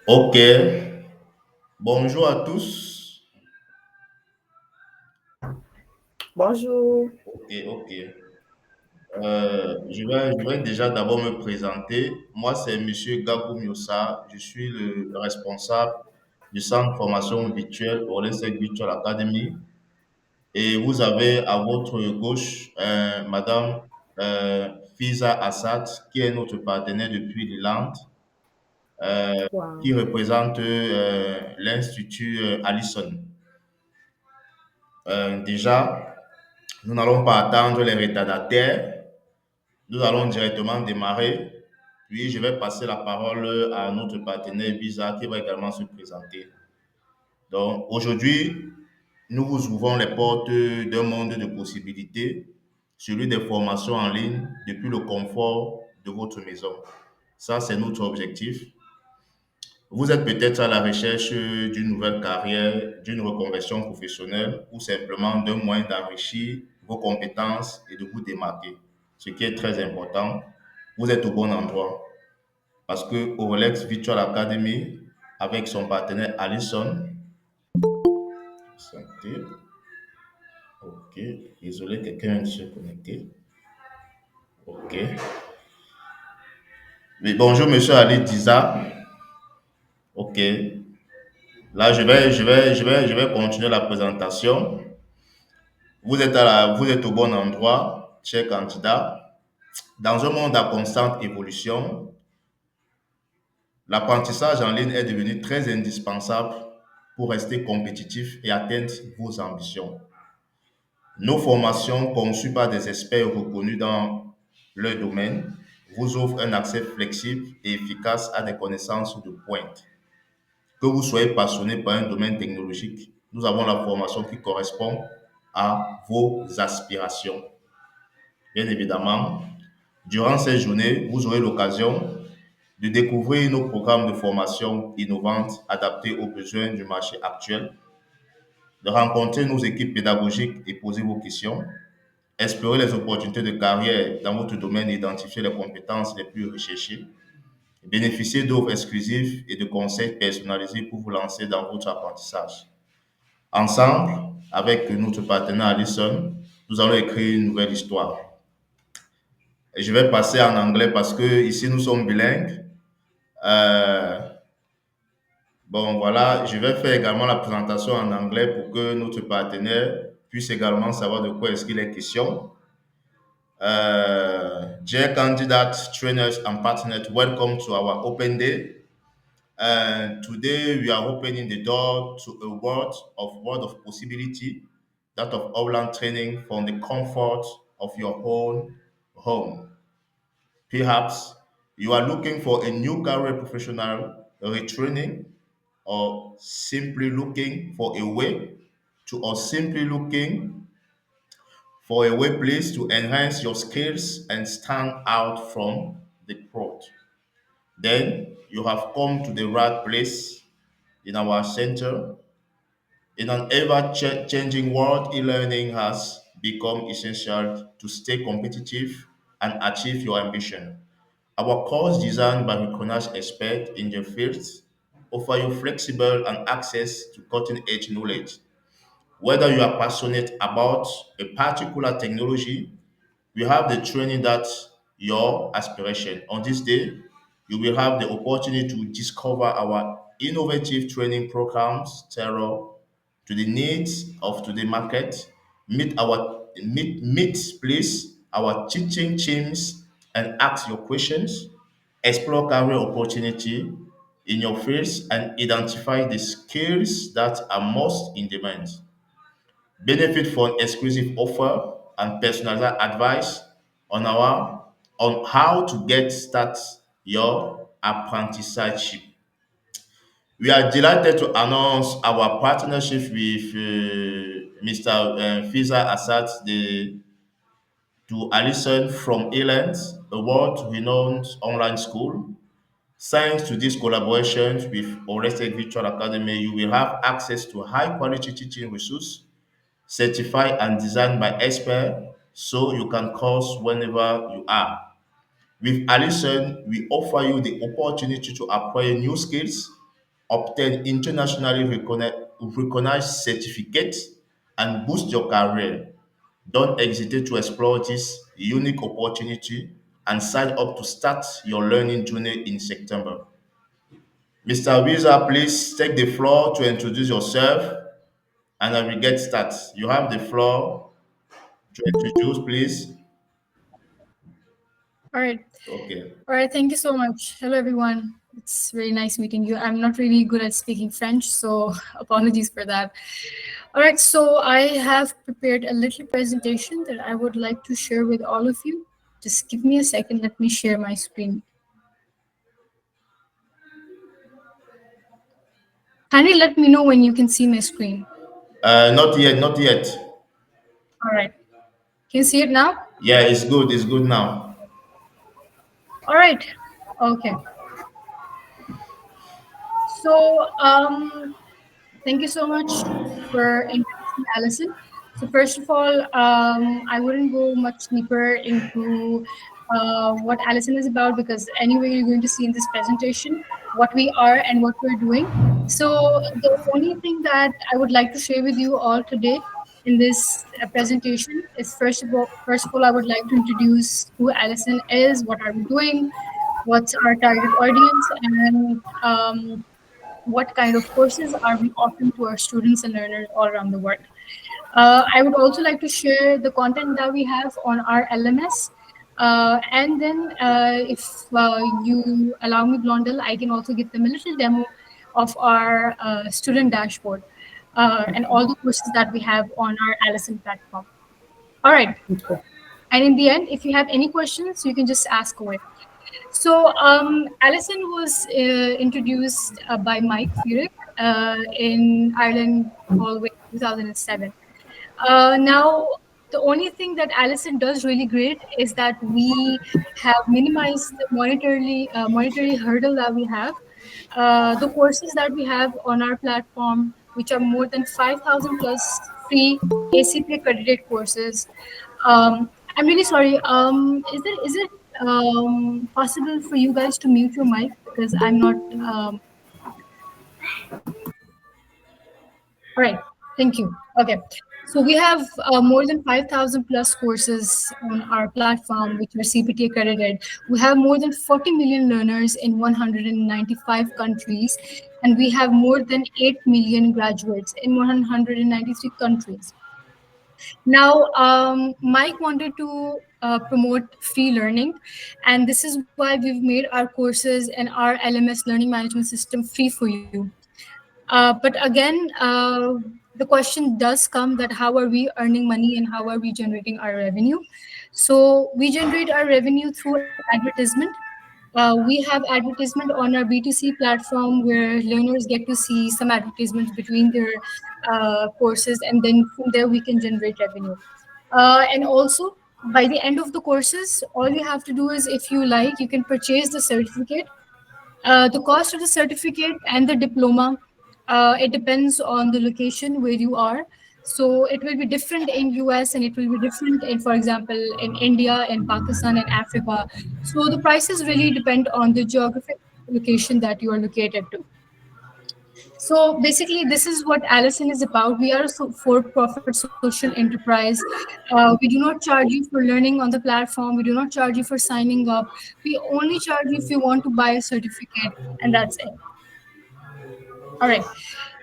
Ok, bonjour à tous. Bonjour. Ok, ok. Je vais déjà d'abord me présenter. Moi, c'est Monsieur Gabou Miossa. Je suis le responsable du centre de formation virtuelle pour l'ESSEC Virtual Academy. Et vous avez à votre gauche Madame euh, Fiza Assad, qui est notre partenaire depuis l'Irlande, qui Wow. représente l'Institut Allison. Déjà, nous n'allons pas attendre les retardataires. Nous allons directement démarrer. Puis, je vais passer la parole à notre partenaire Visa qui va également se présenter. Donc, aujourd'hui, nous vous ouvrons les portes d'un monde de possibilités, celui des formations en ligne depuis le confort de votre maison. Ça, c'est notre objectif. Vous êtes peut-être à la recherche d'une nouvelle carrière, d'une reconversion professionnelle ou simplement d'un moyen d'enrichir vos compétences et de vous démarquer. Ce qui est très important, vous êtes au bon endroit parce que Rolex Virtual Academy, avec son partenaire Allison, santé, ok, désolé, quelqu'un vient de se connecter. Ok. Mais bonjour, monsieur Ali Diza. Ok. Là, je vais continuer la présentation. Vous êtes au bon endroit, cher candidat. Dans un monde à constante évolution, l'apprentissage en ligne est devenu très indispensable pour rester compétitif et atteindre vos ambitions. Nos formations, conçues par des experts reconnus dans leur domaine, vous offrent un accès flexible et efficace à des connaissances de pointe. Que vous soyez passionné par un domaine technologique, nous avons la formation qui correspond à vos aspirations. Bien évidemment, durant ces journées, vous aurez l'occasion de découvrir nos programmes de formation innovantes adaptés aux besoins du marché actuel, de rencontrer nos équipes pédagogiques et poser vos questions, explorer les opportunités de carrière dans votre domaine et identifier les compétences les plus recherchées, bénéficier d'offres exclusives et de conseils personnalisés pour vous lancer dans votre apprentissage. Ensemble, avec notre partenaire Allison, nous allons écrire une nouvelle histoire. Et je vais passer en anglais parce que ici nous sommes bilingues. Euh, bon, voilà, je vais faire également la présentation en anglais pour que notre partenaire puisse également savoir de quoi est-ce qu'il est question. Dear candidates, trainers, and partners, welcome to our open day. And today we are opening the door to a world of possibility, that of online training from the comfort of your own home. Perhaps you are looking for a new career professional retraining, or simply looking for a way or simply looking for a workplace to enhance your skills and stand out from the crowd. Then you have come to the right place in our center. In an ever changing world, e learning has become essential to stay competitive and achieve your ambition. Our course, designed by recognized experts in their fields, offer you flexible and access to cutting edge knowledge. Whether you are passionate about a particular technology, we have the training that your aspiration. On this day, you will have the opportunity to discover our innovative training programs tailored to the needs of the market, meet please our teaching teams and ask your questions, explore career opportunity in your fields and identify the skills that are most in demand. Benefit from exclusive offer and personalized advice on our on how to get start your apprenticeship. We are delighted to announce our partnership with Mr. Fiza Assad to Alison from Ireland, a world-renowned online school. Thanks to this collaboration with Orested Virtual Academy, you will have access to high-quality teaching resources certified and designed by experts so you can course whenever you are. With Allison, we offer you the opportunity to acquire new skills obtain internationally recognized certificates, and boost your career. Don't hesitate to explore this unique opportunity and sign up to start your learning journey in September. Mr. Visa, please take the floor to introduce yourself and I will get started. You have the floor to introduce, please. All right. Okay. All right. Thank you so much. Hello, everyone. It's very nice meeting you. I'm not really good at speaking French, so apologies for that. All right. So I have prepared a little presentation that I would like to share with all of you. Just give me a second. Let me share my screen. Kindly let me know when you can see my screen. Not yet, not yet. All right. Can you see it now? Yeah, it's good now. All right. Okay. So, thank you so much for introducing Allison. So first of all, I wouldn't go much deeper into what Allison is about because anyway, you're going to see in this presentation what we are and what we're doing. So the only thing that I would like to share with you all today in this presentation is first of all, I would like to introduce who Allison is, what are we doing, what's our target audience, and what kind of courses are we offering to our students and learners all around the world. I would also like to share the content that we have on our LMS. And then if you allow me, Blondel, I can also give them a little demo of our student dashboard and all the courses that we have on our Allison platform. All right. Okay. And in the end, if you have any questions, you can just ask away. So Allison was introduced by Mike Furyk in Ireland all the way 2007. Now, the only thing that Allison does really great is that we have minimized the monetary hurdle that we have. The courses that we have on our platform, which are more than 5,000 plus free ACP accredited courses. I'm really sorry. Is it possible for you guys to mute your mic because I'm not. All right. Thank you. Okay. So we have more than 5,000 plus courses on our platform, which are CPT accredited. We have more than 40 million learners in 195 countries, and we have more than 8 million graduates in 193 countries. Now, Mike wanted to promote free learning, and this is why we've made our courses and our LMS learning management system free for you. But again, the question does come that how are we earning money and how are we generating our revenue? So we generate our revenue through advertisement. We have advertisement on our B2C platform where learners get to see some advertisements between their courses, and then from there we can generate revenue. And also, by the end of the courses, all you have to do is, if you like, you can purchase the certificate. The cost of the certificate and the diploma, it depends on the location where you are. So it will be different in US and it will be different in, for example, in India, in Pakistan, and Africa. So the prices really depend on the geographic location that you are located to. So basically, this is what Allison is about. We are a for-profit social enterprise. We do not charge you for learning on the platform. We do not charge you for signing up. We only charge you if you want to buy a certificate, and that's it. All right.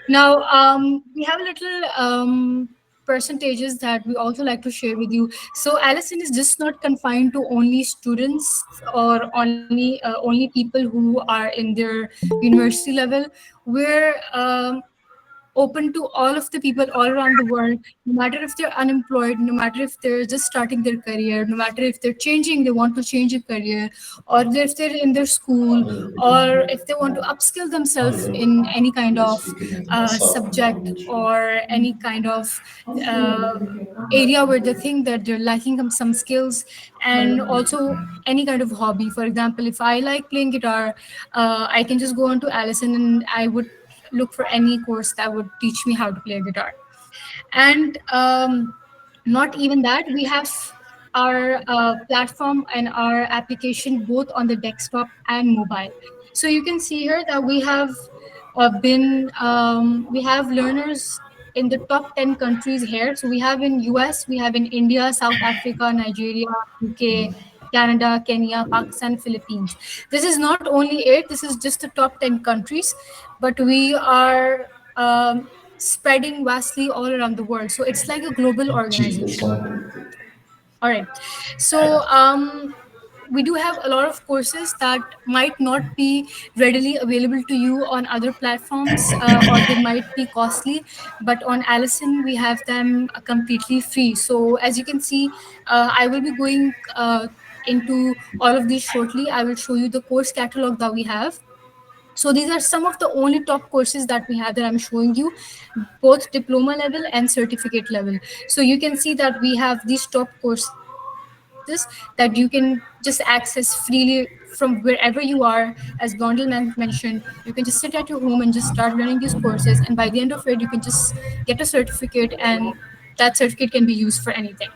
Now, we have a little percentages that we also like to share with you. So Allison is just not confined to only students or only people who are in their university level. We're open to all of the people all around the world, no matter if they're unemployed, no matter if they're just starting their career, no matter if they want to change a career, or if they're in their school, or if they want to upskill themselves in any kind of subject or any kind of area where they think that they're lacking some skills, and also any kind of hobby. For example, if I like playing guitar, I can just go on to Allison and I would look for any course that would teach me how to play guitar. And not even that, we have our platform and our application both on the desktop and mobile. So you can see here that we have been we have learners in the top 10 countries here. So we have in US, we have in India, South Africa, Nigeria, UK, Canada, Kenya, Pakistan, Philippines. This is not only it, this is just the top 10 countries, but we are spreading vastly all around the world. So it's like a global organization. All right. So we do have a lot of courses that might not be readily available to you on other platforms, or they might be costly, but on Allison we have them completely free. So as you can see, I will be going into all of these shortly. I will show you the course catalog that we have. So these are some of the only top courses that we have that I'm showing you, both diploma level and certificate level. So you can see that we have these top courses that you can just access freely from wherever you are. As Gondel mentioned, you can just sit at your home and just start learning these courses, and by the end of it, you can just get a certificate, and that certificate can be used for anything.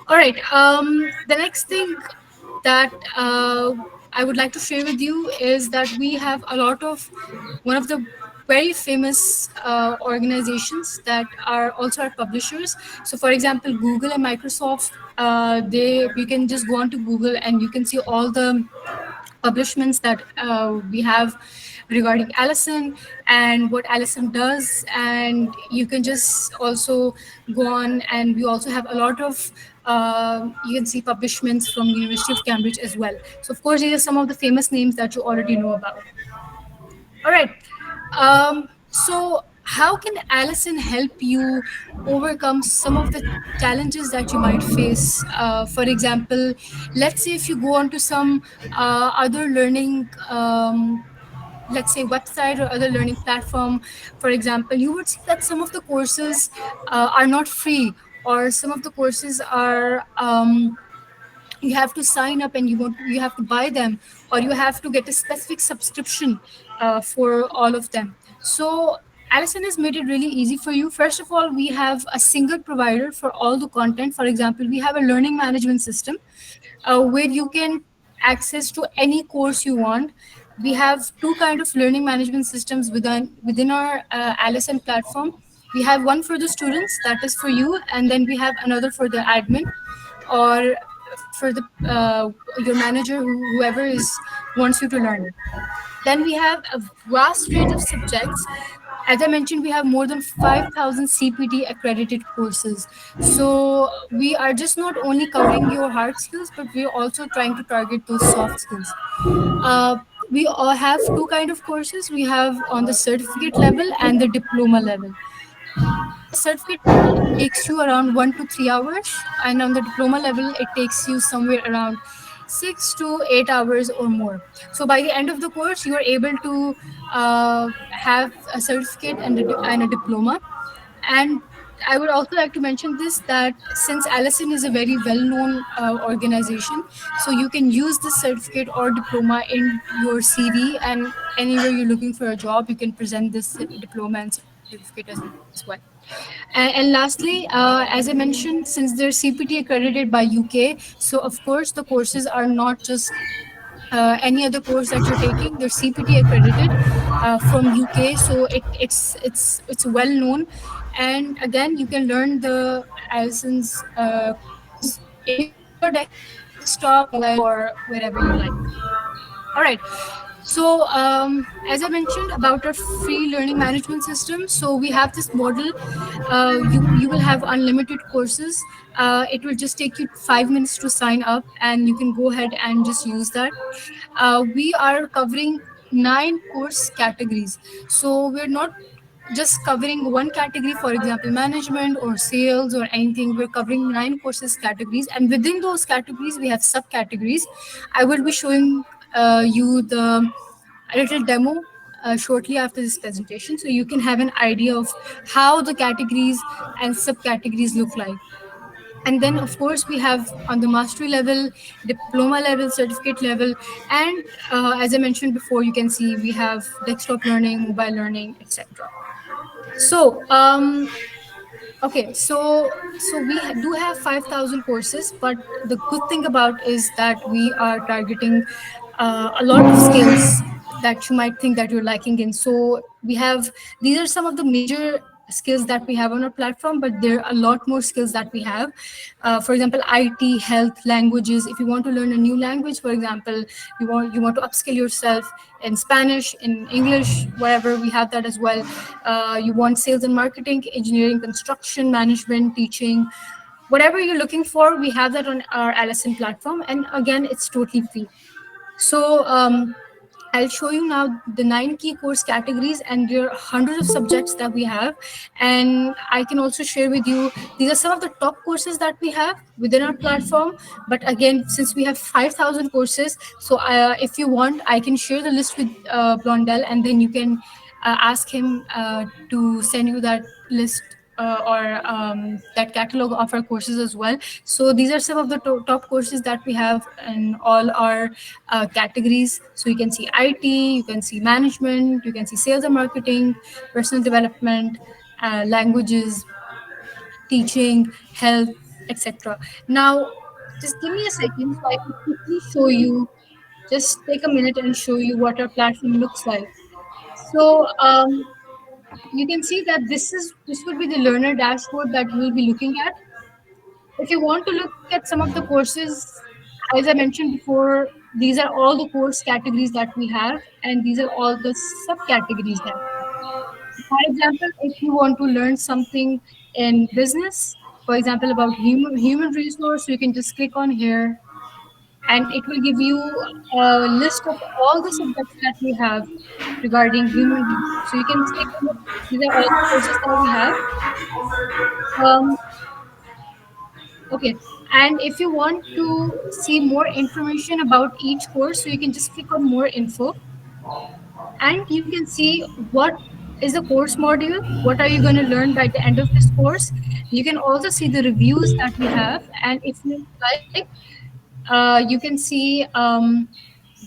All right. The next thing that I would like to share with you is that we have a lot of one of the very famous organizations that are also our publishers. So, for example, Google and Microsoft, they you can just go onto Google and you can see all the publishments that we have regarding Allison and what Allison does. And you can just also go on, and we also have a lot of you can see publishments from University of Cambridge as well. So of course, these are some of the famous names that you already know about. All right. So how can Allison help you overcome some of the challenges that you might face? For example, let's say if you go onto some other learning, let's say website or other learning platform, for example, you would see that some of the courses are not free, or some of the courses are you have to sign up and you have to buy them, or you have to get a specific subscription for all of them. So Allison has made it really easy for you. First of all, we have a single provider for all the content. For example, we have a learning management system where you can access to any course you want. We have two kind of learning management systems within our Allison platform. We have one for the students, that is for you, and then we have another for the admin, or for the your manager, whoever is wants you to learn it. Then we have a vast range of subjects. As I mentioned, we have more than 5,000 CPT accredited courses. So we are just not only covering your hard skills, but we are also trying to target those soft skills. Uh, we all have two kind of courses. We have on the certificate level and the diploma level. On the certificate level, it takes you around 1 to 3 hours, and on the diploma level, it takes you somewhere around 6 to 8 hours or more. So by the end of the course, you are able to have a certificate and a diploma. And I would also like to mention this, that since Allison is a very well-known organization, so you can use this certificate or diploma in your CV, and anywhere you're looking for a job, you can present this diploma and certificate as well. And lastly, as I mentioned, since they're CPT accredited by UK, so of course the courses are not just any other course that you're taking. They're CPT accredited from UK, so it's well known. And again, you can learn the Allison's courses in your desktop, mobile, or wherever you like. All right. So, as I mentioned about our free learning management system, so we have this model. You will have unlimited courses. It will just take you 5 minutes to sign up, and you can go ahead and just use that. We are covering 9 course categories, so we're not just covering one category, for example, management or sales or anything. We're covering 9 courses categories, and within those categories, we have subcategories. I will be showing you the a little demo shortly after this presentation, so you can have an idea of how the categories and subcategories look like. And then of course we have on the mastery level, diploma level, certificate level, and as I mentioned before, you can see we have desktop learning, mobile learning, etc. So okay, so we do have 5,000 courses, but the good thing about is that we are targeting a lot of skills that you might think that you're lacking in. So we have, these are some of the major skills that we have on our platform, but there are a lot more skills that we have. For example, IT, health, languages. If you want to learn a new language, for example, you want to upskill yourself in Spanish, in English, whatever, we have that as well. You want sales and marketing, engineering, construction, management, teaching, whatever you're looking for, we have that on our Allison platform. And again, it's totally free. So I'll show you now the 9 key course categories, and there are hundreds of subjects that we have. And I can also share with you, these are some of the top courses that we have within our platform. But again, since we have 5,000 courses, so if you want, I can share the list with Blondell, and then you can ask him to send you that list or that catalog of our courses as well. So these are some of the top courses that we have in all our categories. So you can see IT, you can see management, you can see sales and marketing, personal development, languages, teaching, health, etc. Now, just give me a second so I can quickly show you. Just take a minute and show you what our platform looks like. So you can see that this would be the learner dashboard that we'll be looking at. If you want to look at some of the courses, as I mentioned before, these are all the course categories that we have, and these are all the subcategories that we have. For example, if you want to learn something in business, for example, about human resource, you can just click on here, and it will give you a list of all the subjects that we have regarding human resource. So you can take a look. These are all the courses that we have. Um, okay. And if you want to see more information about each course, so you can just click on more info, and you can see what is the course module, what are you going to learn by the end of this course. You can also see the reviews that we have, and if you like, you can see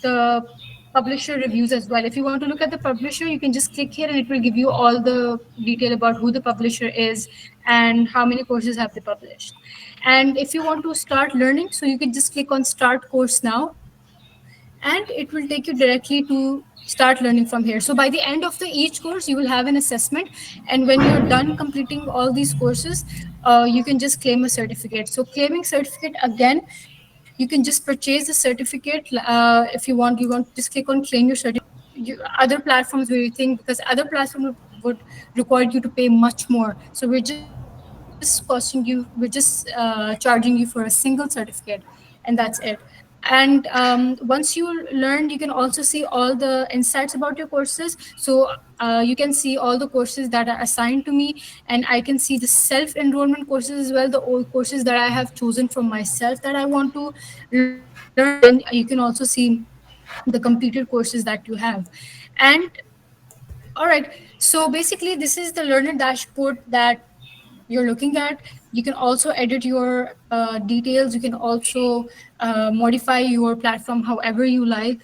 the publisher reviews as well. If you want to look at the publisher, you can just click here, and it will give you all the detail about who the publisher is and how many courses have they published. And if you want to start learning, so you can just click on start course now, and it will take you directly to start learning from here. So by the end of the each course, you will have an assessment, and when you're done completing all these courses, you can just claim a certificate. So claiming certificate, again, you can just purchase the certificate. If you want just click on claim your certificate. Other platforms where you think, because other platforms would require you to pay much more, so we're just charging you for a single certificate, and that's it. And once you learned, you can also see all the insights about your courses. So you can see all the courses that are assigned to me, and I can see the self-enrollment courses as well, the old courses that I have chosen for myself that I want to learn. And you can also see the completed courses that you have. And all right, so basically this is the learner dashboard that you're looking at. You can also edit your details. You can also modify your platform however you like.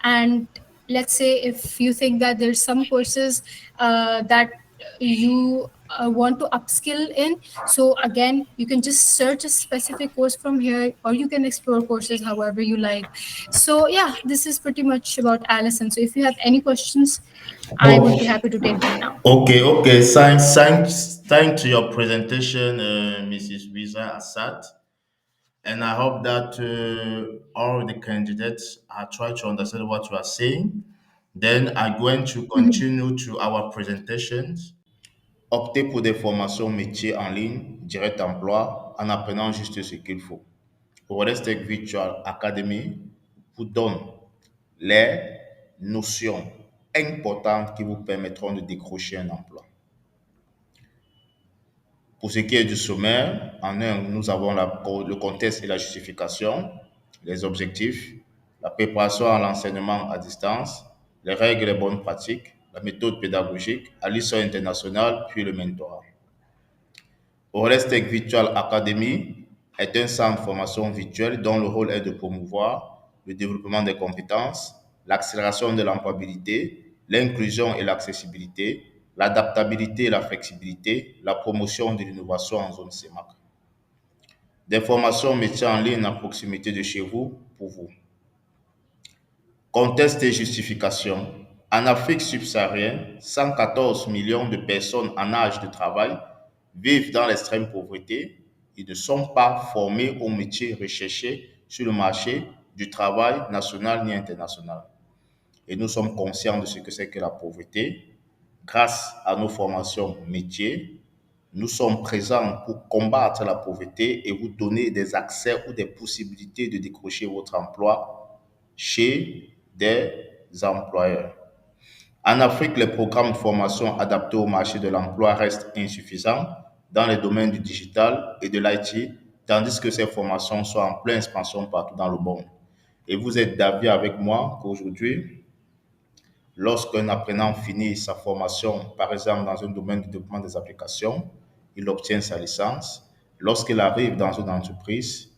And let's say if you think that there's some courses that you want to upskill in, so again, you can just search a specific course from here, or you can explore courses however you like. So yeah, this is pretty much about Allison. So if you have any questions, I would be Oh, happy to take them now. okay. Thanks to your presentation, Mrs. Visa Assad. And I hope that all the candidates are trying to understand what you are saying. Then I'm going to continue to our presentations. Optez pour des formations métiers en ligne, direct emploi, en apprenant juste ce qu'il faut. Tech Virtual Academy vous donne les notions importantes qui vous permettront de décrocher un emploi. Pour ce qui est du sommaire, en un, nous avons le contexte et la justification, les objectifs, la préparation à l'enseignement à distance, les règles et les bonnes pratiques, la méthode pédagogique, à l'issue internationale, puis le mentorat. Tech Virtual Academy est un centre de formation virtuelle dont le rôle est de promouvoir le développement des compétences, l'accélération de l'employabilité, l'inclusion et l'accessibilité, l'adaptabilité et la flexibilité, la promotion de l'innovation en zone CEMAC. Des formations métiers en ligne à proximité de chez vous pour vous. Contexte et justification. En Afrique subsaharienne, 114 millions de personnes en âge de travail vivent dans l'extrême pauvreté et ne sont pas formées aux métiers recherchés sur le marché du travail national ni international. Et nous sommes conscients de ce que c'est que la pauvreté. Grâce à nos formations métiers, nous sommes présents pour combattre la pauvreté et vous donner des accès ou des possibilités de décrocher votre emploi chez des employeurs. En Afrique, les programmes de formation adaptés au marché de l'emploi restent insuffisants dans les domaines du digital et de l'IT, tandis que ces formations sont en pleine expansion partout dans le monde. Et vous êtes d'avis avec moi qu'aujourd'hui, lorsqu'un apprenant finit sa formation, par exemple dans un domaine du développement des applications, il obtient sa licence. Lorsqu'il arrive dans une entreprise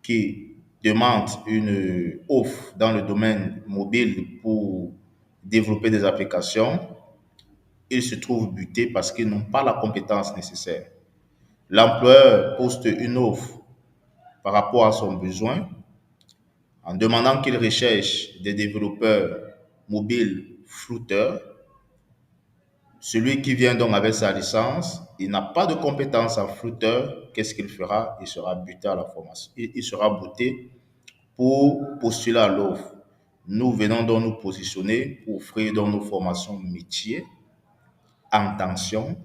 qui demande une offre dans le domaine mobile pour développer des applications, il se trouve buté parce qu'ils n'ont pas la compétence nécessaire. L'employeur poste une offre par rapport à son besoin en demandant qu'il recherche des développeurs mobiles flouteurs. Celui qui vient donc avec sa licence, il n'a pas de compétences en flotteur, qu'est-ce qu'il fera? Il sera buté à la formation. Il sera buté pour postuler à l'offre. Nous venons donc nous positionner pour offrir donc nos formations métiers en tension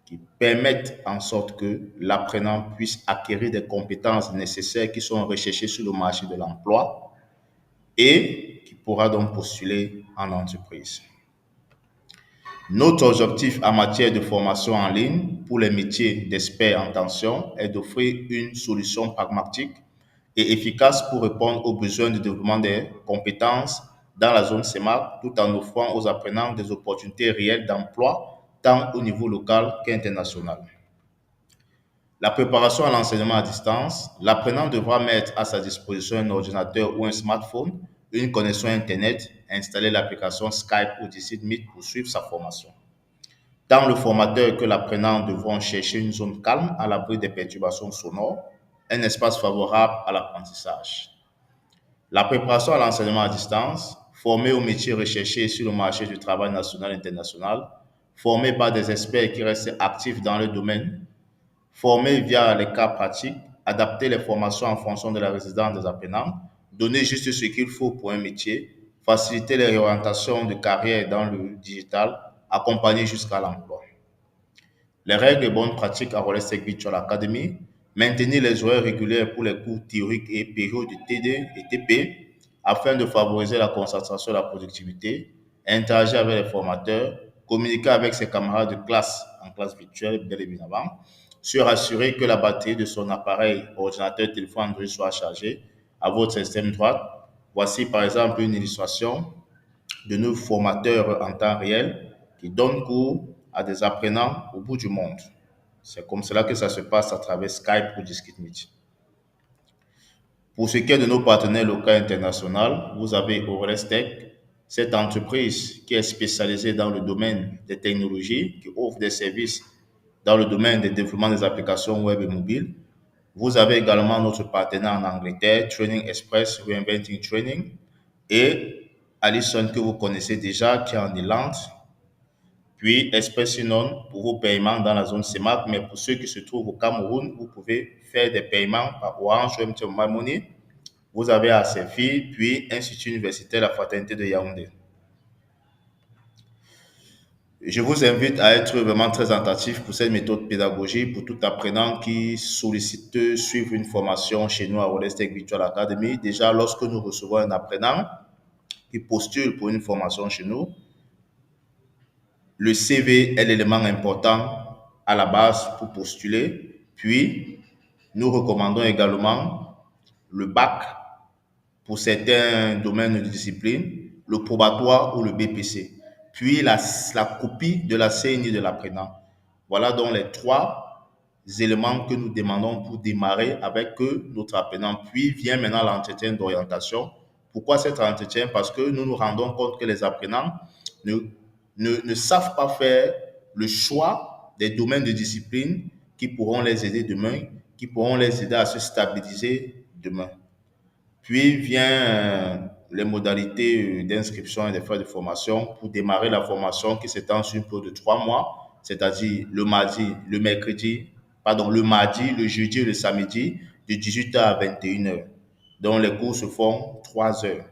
qui permettent en sorte que l'apprenant puisse acquérir des compétences nécessaires qui sont recherchées sur le marché de l'emploi et qui pourra donc postuler en entreprise. Notre objectif en matière de formation en ligne pour les métiers d'experts en tension est d'offrir une solution pragmatique et efficace pour répondre aux besoins de développement des compétences dans la zone CEMAC tout en offrant aux apprenants des opportunités réelles d'emploi tant au niveau local qu'international. La préparation à l'enseignement à distance, l'apprenant devra mettre à sa disposition un ordinateur ou un smartphone, une connexion Internet, installer l'application Skype ou du site Meet pour suivre sa formation. Tant le formateur que l'apprenant devront chercher une zone calme à l'abri des perturbations sonores, un espace favorable à l'apprentissage. La préparation à l'enseignement à distance, formée aux métiers recherchés sur le marché du travail national et international, formée par des experts qui restent actifs dans le domaine, formés via les cas pratiques, adapter les formations en fonction de la résidence des apprenants, donner juste ce qu'il faut pour un métier, faciliter les réorientations de carrière dans le digital, accompagner jusqu'à l'emploi. Les règles et bonnes pratiques à Rolestec Virtual Academy, maintenir les horaires réguliers pour les cours théoriques et périodes de TD et TP afin de favoriser la concentration et la productivité, interagir avec les formateurs, communiquer avec ses camarades de classe en classe virtuelle, bien évidemment, se rassurer que la batterie de son appareil, ordinateur, téléphone Android soit chargée à votre extrême droite. Voici par exemple une illustration de nos formateurs en temps réel qui donnent cours à des apprenants au bout du monde. C'est comme cela que ça se passe à travers Skype ou Discord Meet. Pour ce qui est de nos partenaires locaux et internationaux, vous avez Orestec, cette entreprise qui est spécialisée dans le domaine des technologies, qui offre des services dans le domaine du développement des applications web et mobiles. Vous avez également notre partenaire en Angleterre, Training Express, Reinventing Training, et Allison que vous connaissez déjà, qui est en Irlande, puis Expressinon pour vos paiements dans la zone CEMAC, mais pour ceux qui se trouvent au Cameroun, vous pouvez faire des paiements par Orange ou MTN Money. Vous avez ACFI, puis Institut universitaire La Fraternité de Yaoundé. Je vous invite à être vraiment très attentif pour cette méthode pédagogique pour tout apprenant qui sollicite suivre une formation chez nous à Rolestec Virtual Academy. Déjà, lorsque nous recevons un apprenant qui postule pour une formation chez nous, le CV est l'élément important à la base pour postuler. Puis, nous recommandons également le bac pour certains domaines de discipline, le probatoire ou le BPC. Puis, la copie de la CNI de l'apprenant. Voilà donc les trois éléments que nous demandons pour démarrer avec notre apprenant. Puis vient maintenant l'entretien d'orientation. Pourquoi cet entretien? Parce que nous nous rendons compte que les apprenants ne savent pas faire le choix des domaines de discipline qui pourront les aider demain, qui pourront les aider à se stabiliser demain. Puis vient les modalités d'inscription et des frais de formation pour démarrer la formation qui s'étend sur une période de 3 mois, c'est-à-dire le mardi, le mardi, le jeudi et le samedi, de 18h à 21h, dont les cours se font 3 heures.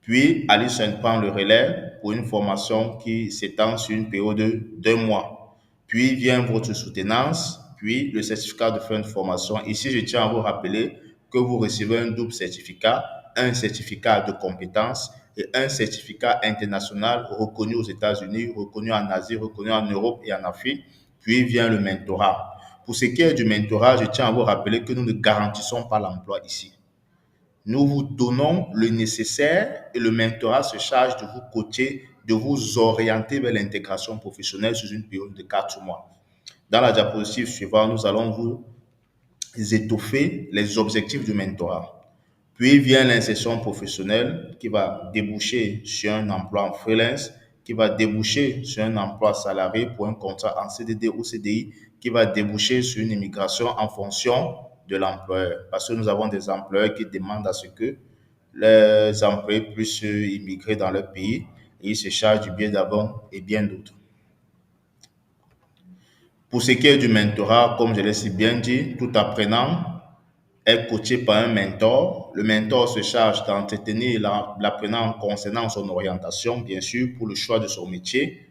Puis, Alice prend le relais pour une formation qui s'étend sur une période de 2 mois. Puis vient votre soutenance, puis le certificat de fin de formation. Ici, je tiens à vous rappeler que vous recevez un double certificat, un certificat de compétences et un certificat international reconnu aux États-Unis, reconnu en Asie, reconnu en Europe et en Afrique. Puis vient le mentorat. Pour ce qui est du mentorat, je tiens à vous rappeler que nous ne garantissons pas l'emploi ici. Nous vous donnons le nécessaire et le mentorat se charge de vous coacher, de vous orienter vers l'intégration professionnelle sous une période de 4 mois. Dans la diapositive suivante, nous allons vous étoffer les objectifs du mentorat. Puis vient l'insertion professionnelle qui va déboucher sur un emploi en freelance, qui va déboucher sur un emploi salarié pour un contrat en CDD ou CDI, qui va déboucher sur une immigration en fonction de l'employeur. Parce que nous avons des employeurs qui demandent à ce que les employés puissent immigrer dans leur pays et ils se chargent du billet d'avion et bien d'autres. Pour ce qui est du mentorat, comme je l'ai si bien dit, tout apprenant est coaché par un mentor. Le mentor se charge d'entretenir l'apprenant concernant son orientation, bien sûr, pour le choix de son métier,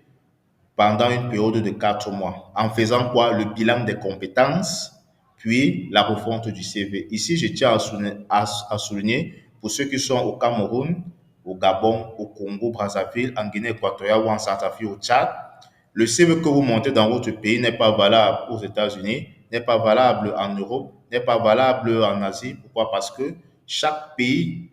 pendant une période de 4 mois, en faisant quoi? Le bilan des compétences, puis la refonte du CV. Ici, je tiens à souligner, pour ceux qui sont au Cameroun, au Gabon, au Congo, Brazzaville, en Guinée équatoriale ou en Centrafrique, au Tchad, le CV que vous montez dans votre pays n'est pas valable aux États-Unis, n'est pas valable en Europe, n'est pas valable en Asie. Pourquoi? Parce que chaque pays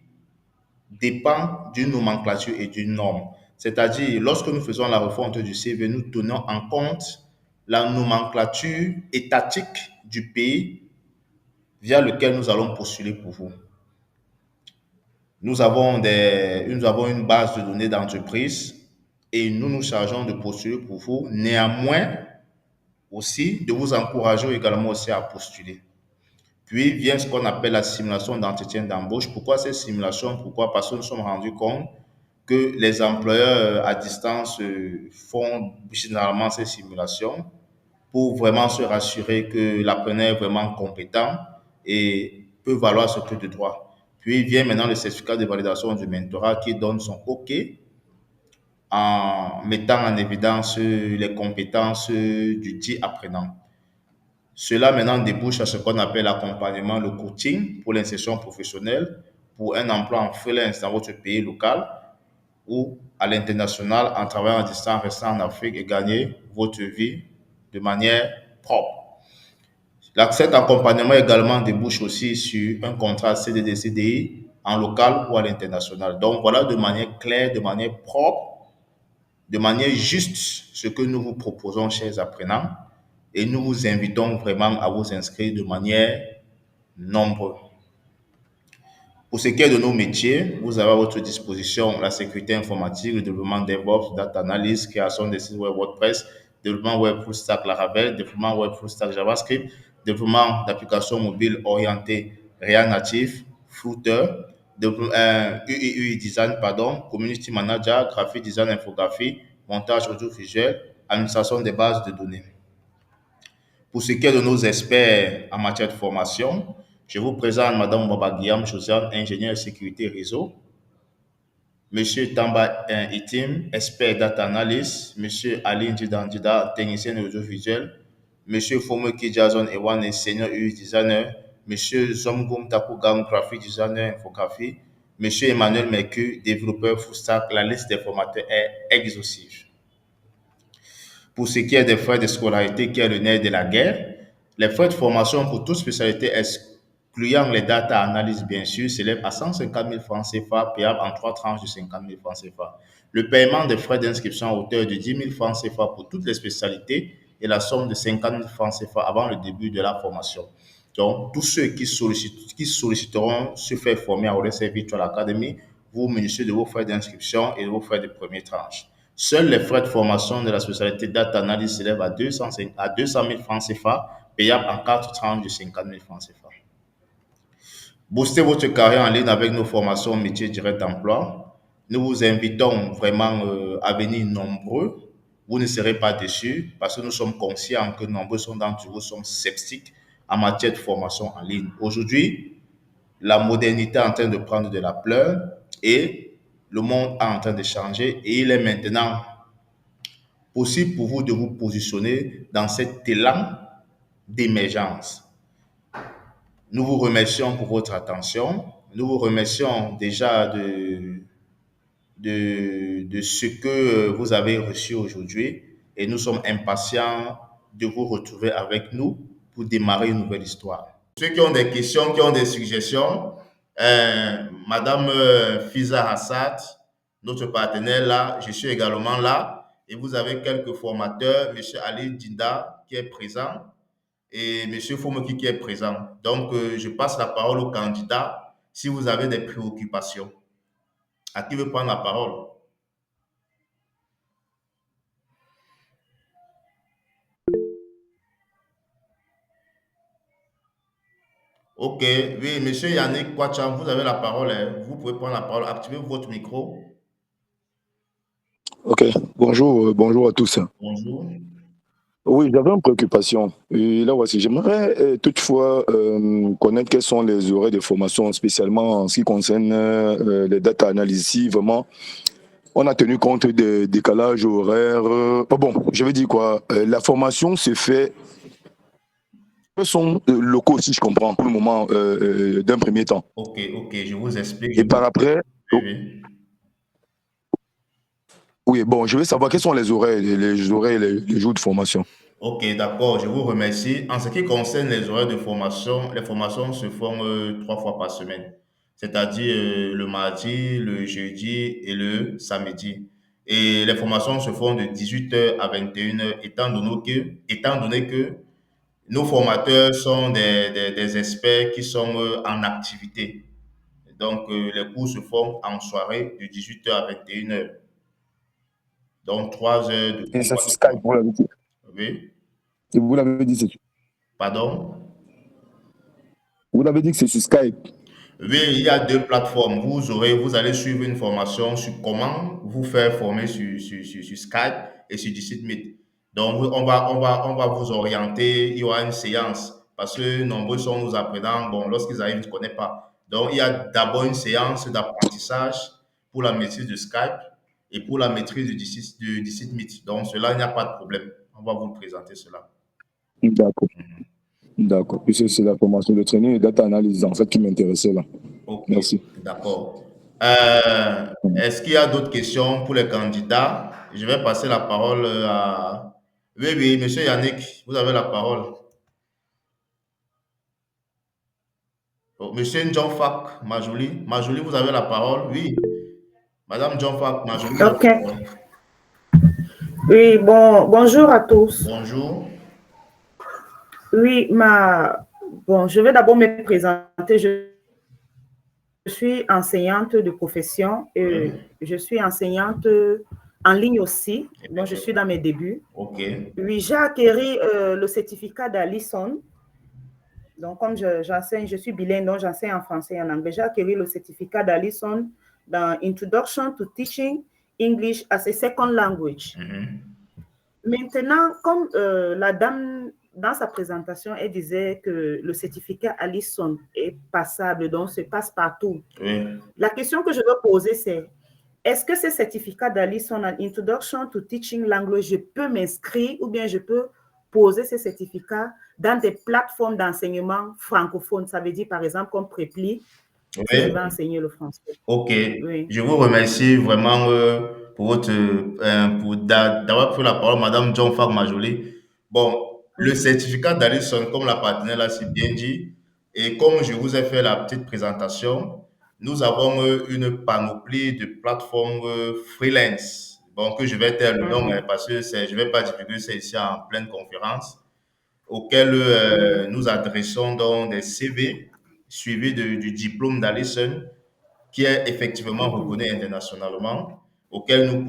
dépend d'une nomenclature et d'une norme. C'est-à-dire, lorsque nous faisons la refonte du CV, nous tenons en compte la nomenclature étatique du pays via lequel nous allons postuler pour vous. Nous avons une base de données d'entreprise et nous nous chargeons de postuler pour vous. Néanmoins, aussi, de vous encourager également aussi à postuler. Puis vient ce qu'on appelle la simulation d'entretien d'embauche. Pourquoi cette simulation? Pourquoi? Parce que nous nous sommes rendus compte que les employeurs à distance font généralement ces simulations pour vraiment se rassurer que l'apprenant est vraiment compétent et peut valoir ce peu de droit. Puis vient maintenant le certificat de validation du mentorat qui donne son OK en mettant en évidence les compétences du dit apprenant. Cela maintenant débouche à ce qu'on appelle l'accompagnement, le coaching pour l'insertion professionnelle, pour un emploi en freelance dans votre pays local ou à l'international en travaillant à distance, restant en Afrique et gagner votre vie de manière propre. Cet accompagnement également débouche aussi sur un contrat CDD-CDI en local ou à l'international. Donc voilà de manière claire, de manière propre, de manière juste ce que nous vous proposons, chers apprenants, et nous vous invitons vraiment à vous inscrire de manière nombreuse. Pour ce qui est de nos métiers, vous avez à votre disposition la sécurité informatique, le développement DevOps, data analyst, création des sites web WordPress, développement web full stack Laravel, développement web full stack JavaScript, développement d'applications mobiles orientées React Native, Flutter, UI design, community manager, graphic design, infographie, montage audiovisuel, administration des bases de données. Pour ce qui est de nos experts en matière de formation, je vous présente Mme Baba Guillaume Josiane, ingénieur sécurité réseau. Monsieur Tamba Itim, expert data analyst. Monsieur Ali Djidandida, technicien audiovisuel. Monsieur Fomoki Jason Ewane, senior UI designer. Monsieur Zomgum Takugang, graphic designer, infographie. Monsieur Emmanuel Meku, développeur full stack. La liste des formateurs est exhaustive. Pour ce qui est des frais de scolarité, qui est le nerf de la guerre, les frais de formation pour toute spécialité excluant les data analyses, bien sûr, s'élèvent à 150 000 francs CFA, payable en 3 tranches de 50 000 francs CFA. Le paiement des frais d'inscription à hauteur de 10 000 francs CFA pour toutes les spécialités et la somme de 50 000 francs CFA avant le début de la formation. Donc, tous ceux qui solliciteront se faire former à Odyssey Virtual Academy, vous munissez de vos frais d'inscription et de vos frais de première tranche. Seuls les frais de formation de la spécialité data analyse s'élèvent à 200 000 francs CFA, payables en 4 tranches de 50 000 francs CFA. Booster votre carrière en ligne avec nos formations métiers direct d'emploi. Nous vous invitons vraiment à venir nombreux. Vous ne serez pas déçus parce que nous sommes conscients que nombreux sont d'entre vous sont sceptiques en matière de formation en ligne. Aujourd'hui, la modernité est en train de prendre de la pleur et le monde est en train de changer et il est maintenant possible pour vous de vous positionner dans cet élan d'émergence. Nous vous remercions pour votre attention. Nous vous remercions déjà de ce que vous avez reçu aujourd'hui et nous sommes impatients de vous retrouver avec nous pour démarrer une nouvelle histoire. Ceux qui ont des questions, qui ont des suggestions, Madame Fiza Hassad, notre partenaire là, je suis également là et vous avez quelques formateurs, Monsieur Ali Dinda qui est présent et M. Fomoki qui est présent. Donc, je passe la parole au candidat si vous avez des préoccupations. À qui veut prendre la parole? Ok, oui, M. Yannick Kwacham, vous avez la parole. Hein. Vous pouvez prendre la parole. Activez votre micro. Ok, bonjour, bonjour à tous. Bonjour. Oui, j'avais une préoccupation. Et là, voici, j'aimerais toutefois connaître quels sont les horaires de formation, spécialement en ce qui concerne les data analysis. Si vraiment, on a tenu compte des décalages horaires. Bon, je veux dire quoi, la formation se fait. Quels sont locaux, si je comprends, pour le moment, d'un premier temps. Ok, je vous explique. Et par après, Oui. oui, bon, je veux savoir quels sont les horaires, les jours de formation. Ok, d'accord, je vous remercie. En ce qui concerne les horaires de formation, les formations se font 3 fois par semaine, c'est-à-dire le mardi, le jeudi et le samedi. Et les formations se font de 18 h à 21 h, étant donné que nos formateurs sont des experts qui sont en activité. Donc, les cours se font en soirée de 18 h à 21 h. Donc, 3 heures de Et cours c'est par sur soir. Skype, vous l'avez dit. Oui, Et vous l'avez dit, c'est pardon? Vous l'avez dit que c'est sur Skype. Oui, il y a 2 plateformes. Vous allez suivre une formation sur comment vous faire former sur Skype et sur du site Meet. Donc, on va vous orienter. Il y aura une séance parce que nombreux sont nos apprenants. Bon, lorsqu'ils arrivent, ils ne connaissent pas. Donc, il y a d'abord une séance d'apprentissage pour la maîtrise de Skype et pour la maîtrise du site Meet. Donc, cela, il n'y a pas de problème. On va vous présenter cela. D'accord. D'accord. Puisque c'est la formation de training et data analysis en fait qui m'intéressait là. Ok, Merci. d'accord. Est-ce qu'il y a d'autres questions pour les candidats? Je vais passer la parole à... Oui, oui, monsieur Yannick, vous avez la parole. Oh, monsieur John Fak Majoli, Majoli, vous avez la parole. Oui, madame John Fak Majoli, vous avez Ok. la parole. Oui, bonjour à tous. Bonjour. Oui, je vais d'abord me présenter. Je suis enseignante de profession et Oui, je suis enseignante en ligne aussi. Donc, je suis dans mes débuts. ok. Oui, j'ai acquis le certificat d'Allison. Donc, comme j'enseigne, je suis bilingue, donc j'enseigne en français et en anglais. J'ai acquis le certificat d'Allison dans Introduction to Teaching English as a Second Language. Mhm. Maintenant, comme la dame, dans sa présentation, elle disait que le certificat Allison est passable, donc se passe partout. Oui. La question que je veux poser, c'est est-ce que ce certificat d'Allison en Introduction to Teaching Language, je peux m'inscrire ou bien je peux poser ce certificat dans des plateformes d'enseignement francophones? Ça veut dire, par exemple, comme Preply, si je Oui. veux enseigner le français. Ok, Oui. je vous remercie vraiment d'avoir pris la parole, Madame John Fag Majoli. Bon, le certificat d'Allison, comme la partenaire l'a si bien dit, et comme je vous ai fait la petite présentation, nous avons une panoplie de plateformes freelance. Bon, que je vais taire le nom hein, parce que je ne vais pas divulguer ça ici en pleine conférence, auxquelles nous adressons donc des CV suivis du diplôme d'Allison qui est effectivement reconnu internationalement, auquel nous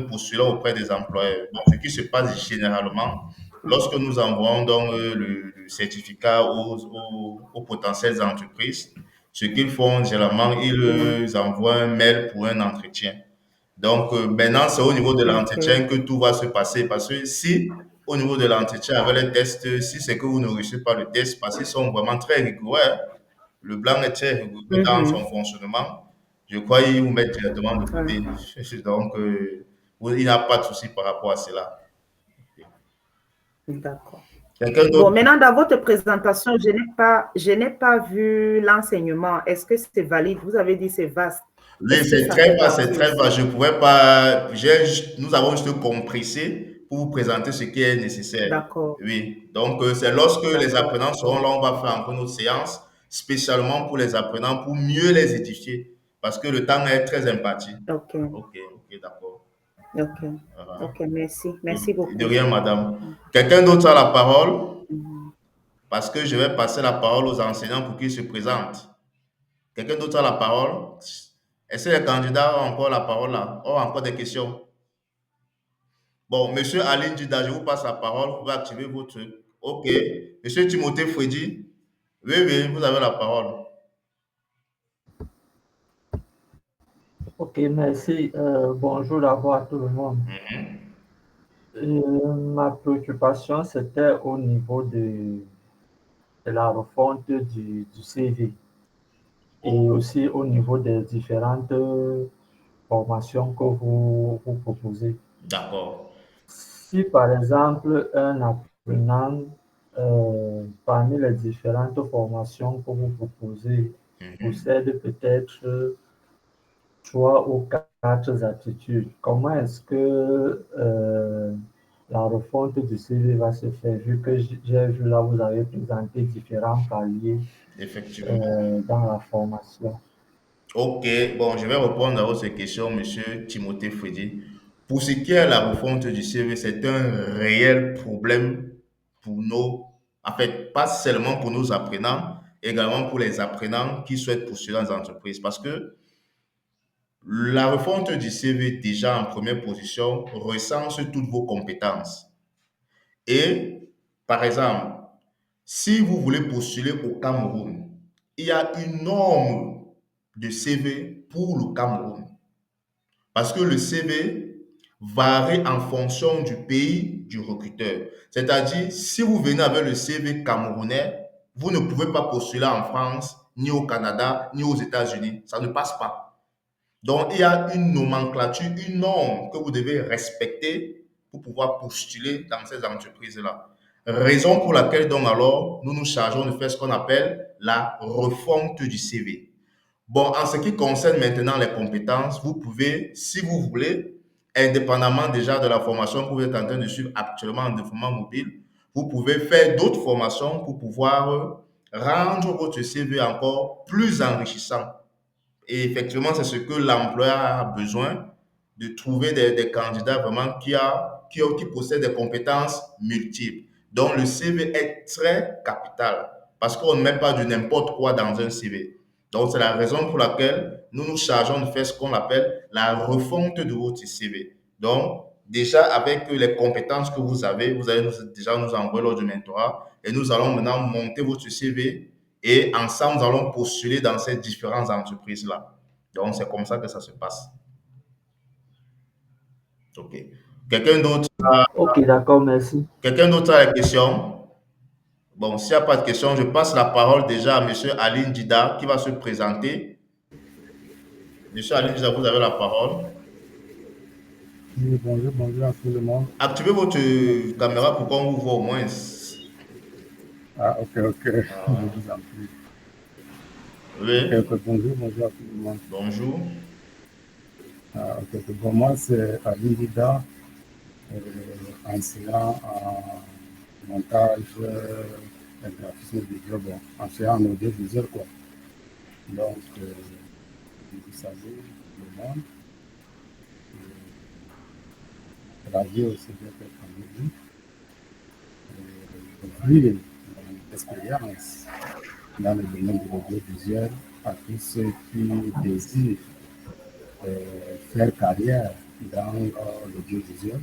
postulons auprès des employeurs. Donc, ce qui se passe généralement, lorsque nous envoyons donc le certificat aux potentielles entreprises, ce qu'ils font généralement, ils envoient un mail pour un entretien. Donc maintenant, c'est au niveau de l'entretien que tout va se passer. Parce que si au niveau de l'entretien avec les tests, si c'est que vous ne réussissez pas le test, parce qu'ils sont vraiment très rigoureux, hein, le blanc est très rigoureux dans son fonctionnement, je crois qu'ils vous mettent directement de côté. Donc, il n'y a pas de souci par rapport à cela. D'accord. Quelqu'un Bon, d'autre? maintenant, dans votre présentation, je n'ai pas vu l'enseignement. Est-ce que c'est valide? Vous avez dit c'est vaste. Oui, Est-ce que c'est ça très fait bas, c'est partie très bas. aussi? Je ne pouvais pas. Nous avons juste compressé pour vous présenter ce qui est nécessaire. D'accord. Oui. Donc, c'est lorsque les D'accord. apprenants seront là, on va faire encore notre séance, spécialement pour les apprenants, pour mieux les édifier. Parce que le temps est très imparti. OK. Ok, d'accord. OK. OK, merci. Merci De beaucoup. rien, madame. Quelqu'un d'autre a la parole? Parce que je vais passer la parole aux enseignants pour qu'ils se présentent. Quelqu'un d'autre a la parole? Est-ce que les candidats ont encore la parole là? Ont encore des questions? Bon, monsieur Aline Dida, je vous passe la parole. Vous pouvez activer votre... OK. Monsieur Timothée Freddy. Oui, oui, vous avez la parole. Ok, merci. Bonjour d'abord à tout le monde. Ma préoccupation, c'était au niveau de la refonte du CV et aussi au niveau des différentes formations que vous proposez. D'accord. Si par exemple un apprenant, parmi les différentes formations que vous proposez, possède peut-être 3 ou 4 aptitudes, comment est-ce que la refonte du CV va se faire, vu que j'ai vu là, vous avez présenté différents paliers Effectivement. dans la formation. OK. Bon, je vais répondre à votre question, monsieur Timothée Freddy. Pour ce qui est de la refonte du CV, c'est un réel problème pour nos, en fait, pas seulement pour nos apprenants, également pour les apprenants qui souhaitent postuler dans les entreprises. Parce que la refonte du CV, déjà en première position, recense toutes vos compétences. Et, par exemple, si vous voulez postuler au Cameroun, il y a une norme de CV pour le Cameroun. Parce que le CV varie en fonction du pays du recruteur. C'est-à-dire, si vous venez avec le CV camerounais, vous ne pouvez pas postuler en France, ni au Canada, ni aux États-Unis. Ça ne passe pas. Donc, il y a une nomenclature, une norme que vous devez respecter pour pouvoir postuler dans ces entreprises-là. Raison pour laquelle, donc, alors, nous nous chargeons de faire ce qu'on appelle la refonte du CV. Bon, en ce qui concerne maintenant les compétences, vous pouvez, si vous voulez, indépendamment déjà de la formation que vous êtes en train de suivre actuellement en développement mobile, vous pouvez faire d'autres formations pour pouvoir rendre votre CV encore plus enrichissant. Et effectivement, c'est ce que l'employeur a besoin, de trouver des candidats vraiment qui possèdent des compétences multiples. Donc, le CV est très capital parce qu'on ne met pas du n'importe quoi dans un CV. Donc, c'est la raison pour laquelle nous nous chargeons de faire ce qu'on appelle la refonte de votre CV. Donc, déjà avec les compétences que vous allez déjà nous envoyer lors du mentorat et nous allons maintenant monter votre CV et ensemble, nous allons postuler dans ces différentes entreprises-là. Donc, c'est comme ça que ça se passe. OK. Quelqu'un d'autre Ok, d'accord, merci. Quelqu'un d'autre a la question? Bon, s'il n'y a pas de question, je passe la parole déjà à M. Aline Dida qui va se présenter. M. Aline Dida, vous avez la parole. Oui, bonjour à tout le monde. Activez votre caméra pour qu'on vous voit au moins. Ah, ok, je vous en prie. Oui. Ok, bonjour à tout le monde. Bonjour. Bon, moi, c'est Ali Dida, enseignant en montage et graphisme vidéo, bon, enseignant en audiovisuel, quoi. Donc, vous savez, le monde, la vie aussi bien que famille. Offrir mon expérience dans le domaine de l'audiovisuel à tous ceux qui désirent faire carrière dans l'audiovisuel.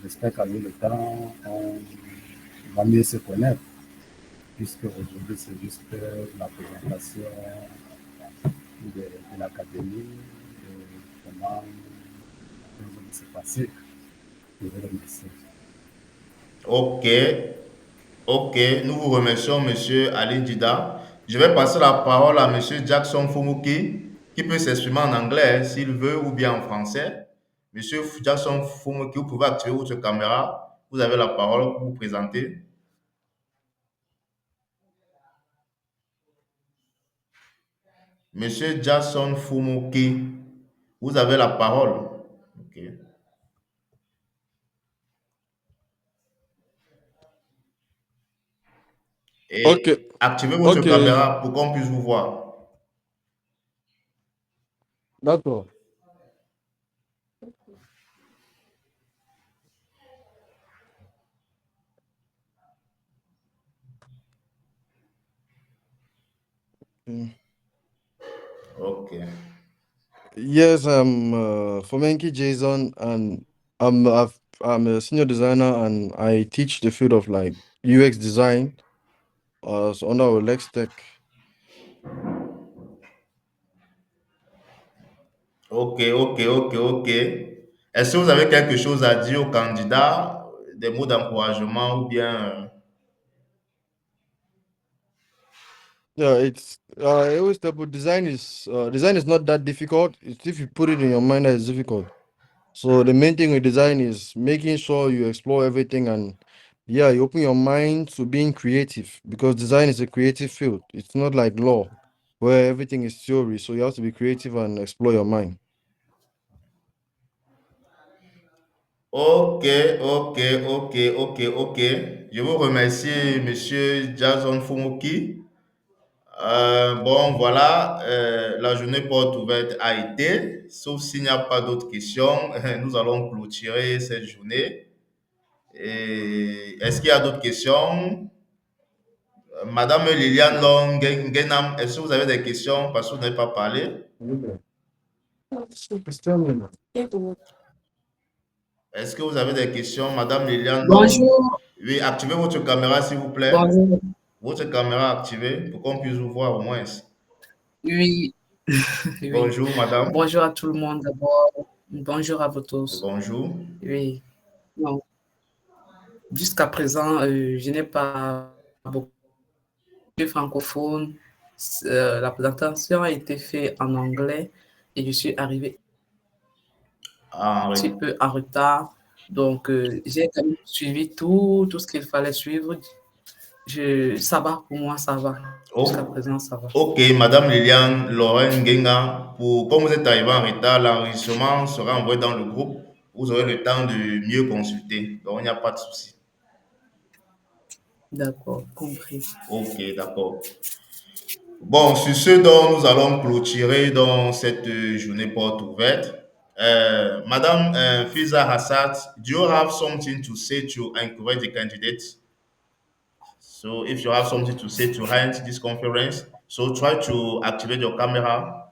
J'espère qu'avec le temps, on va mieux se connaître, puisque aujourd'hui, c'est juste la présentation de l'académie, comment ça s'est passé. Je vous remercie. Ok, ok. Nous vous remercions, Monsieur Ali Dida. Je vais passer la parole à Monsieur Jackson Fumuki, qui peut s'exprimer en anglais s'il veut ou bien en français. Monsieur Jackson Fumuki, vous pouvez activer votre caméra. Vous avez la parole pour vous présenter. Monsieur Jackson Fumuki, vous avez la parole. Ok. Ok, Et activez votre ok, caméra pour qu'on puisse vous voir. d'accord. Mm. Ok. Yes, I'm Fomenki Jason, and I'm a senior designer, and I teach the field of like UX design, so under our Lex Tech. Ok, ok, ok, ok. Est-ce que vous avez quelque chose à dire aux candidats, des mots d'encouragement ou bien... Yeah, it's I always tell people design is not that difficult. It's if you put it in your mind that it's difficult. So the main thing with design is making sure you explore everything, and yeah, you open your mind to being creative, because design is a creative field. It's not like law where everything is theory. So you have to be creative and explore your mind. Ok, ok, ok, ok, ok. Je vous remercie, Monsieur Jason Fumuki. Bon, voilà, la journée porte ouverte a été. Sauf s'il n'y a pas d'autres questions, nous allons clôturer cette journée. Et est-ce qu'il y a d'autres questions? Madame Liliane Long Genam, est-ce que vous avez des questions parce que vous n'avez pas parlé? Est-ce que vous avez des questions, Madame Liliane Long? Bonjour. Oui, activez votre caméra, s'il vous plaît. Bonjour. Votre caméra activée pour qu'on puisse vous voir au moins. Oui, oui. Bonjour, madame. Bonjour à tout le monde d'abord. Bonjour à vous tous. Bonjour. Oui. Non. Jusqu'à présent, je n'ai pas beaucoup de francophones. La présentation a été faite en anglais et je suis arrivée Ah, un oui. petit peu en retard. Donc, j'ai quand même suivi tout ce qu'il fallait suivre. Ça va pour moi, ça va. Jusqu'à Oh, présent, ça va. ok, Madame Liliane Lorraine Genga, comme vous êtes arrivé en retard, l'enregistrement sera envoyé dans le groupe. Vous aurez le temps de mieux consulter. Donc, il n'y a pas de souci. D'accord, compris. Ok, d'accord. Bon, sur ce dont nous allons clôturer dans cette journée porte ouverte. Madame Fiza Hassad, do you have something to say to encourage the candidates? So if you have something to say to end this conference, so try to activate your camera.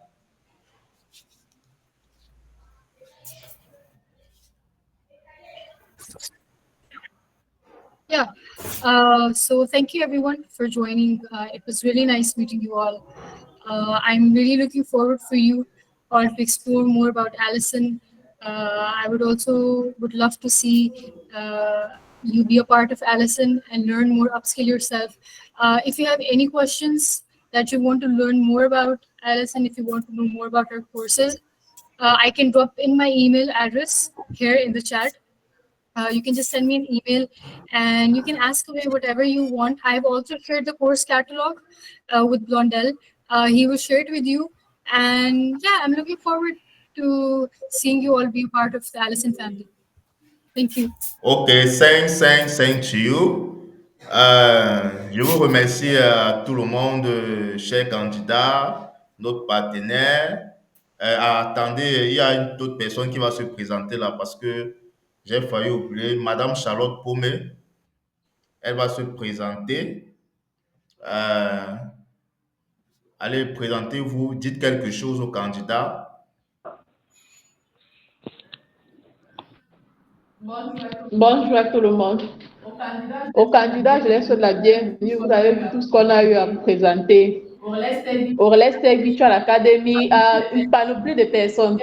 Yeah. So thank you everyone for joining. It was really nice meeting you all. I'm really looking forward for you all to explore more about Allison. I would love to see you be a part of Allison and learn more, upskill yourself. If you have any questions that you want to learn more about Allison, if you want to know more about our courses, I can drop in my email address here in the chat. You can just send me an email and you can ask away whatever you want. I've also shared the course catalog with Blondell. He will share it with you. And yeah, I'm looking forward to seeing you all be a part of the Allison family. Thank you. Ok, thanks to you. Je vous remercie à tout le monde, chers candidats, notre partenaire. Attendez, il y a une autre personne qui va se présenter là parce que j'ai failli oublier. Madame Charlotte Pomé, elle va se présenter. Euh, Allez, présentez-vous, dites quelque chose aux candidats. Bonjour à tout le monde. Aux candidats, je les souhaite la bienvenue. Vous avez vu tout ce qu'on a eu à vous présenter. Orlais Tech Virtual Academy a une panoplie de personnes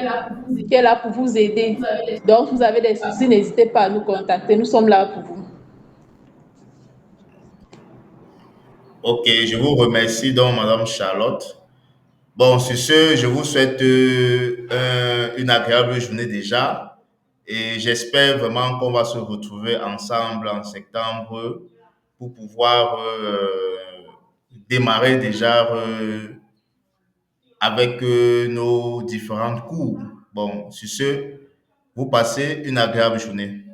qui est là pour vous aider. Donc, vous avez des soucis, n'hésitez pas à nous contacter. Nous sommes là pour vous. Ok, je vous remercie donc, Madame Charlotte. Bon, sur ce, je vous souhaite une agréable journée déjà et j'espère vraiment qu'on va se retrouver ensemble en septembre pour pouvoir démarrer déjà avec nos différents cours. Bon, sur ce, vous passez une agréable journée.